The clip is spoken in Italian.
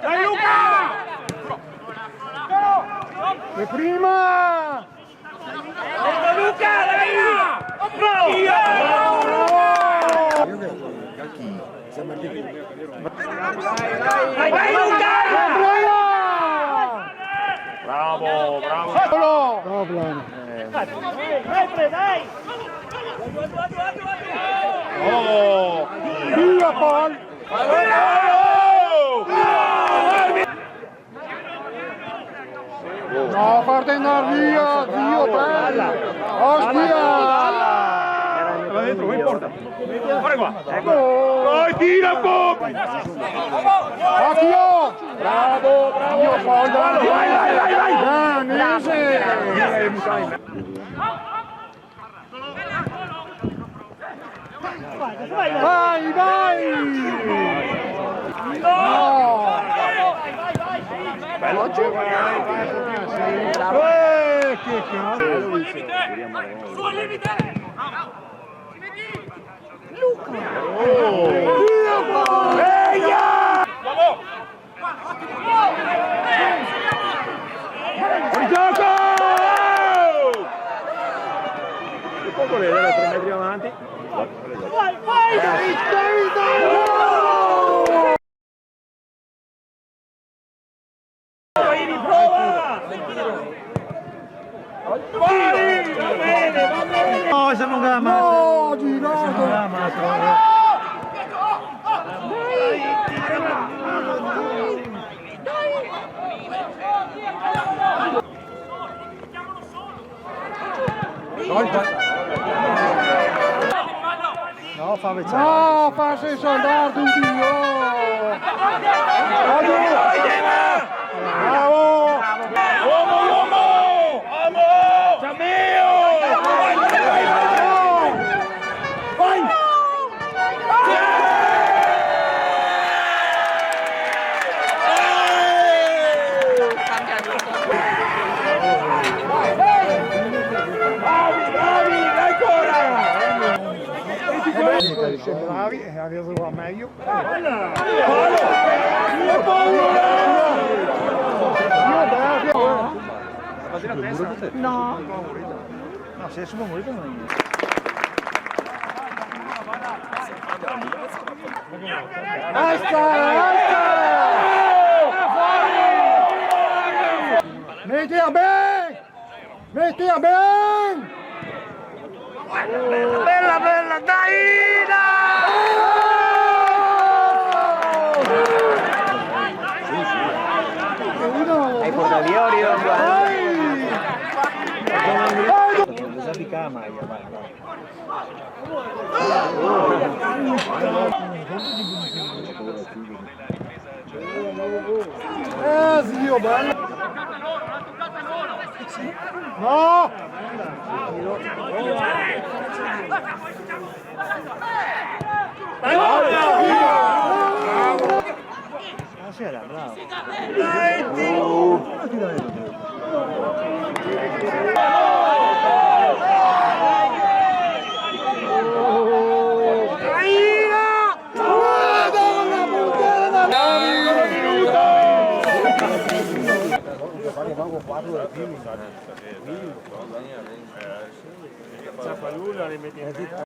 Dai Luca! E prima! Luca, dai! Bravo! Vai Luca! Bravo, bravo. Dai! Oh! Via Paul! No, fate andare via, zio, bella! Ostia! Va dentro, non importa. Guarda qua. Vai, tira un po'! Occhio! Bravo, bravo! Io Paul, Vai, vai, vai, vai! Danese! Vai, vai! No! Bello, Che cazzo! Su al limite! Fuori gioco! Un po' correre, 3 metri avanti. Vai, vai! Dai! No, esa non la No, girato! No, fa No, faccia soldare tutti io! Bravo! Uomo, uomo! Uomo! Ciameo! Vai! Bravi, adesso va meglio. No. No, se sono morito non è. Basta, metti a ben! Metti a ben! Bella, bella, dai! Hai portato via Orion? Non sa di cama, vai. Zio, bello! No! Buonasera, bravo. Ciapalulla le metti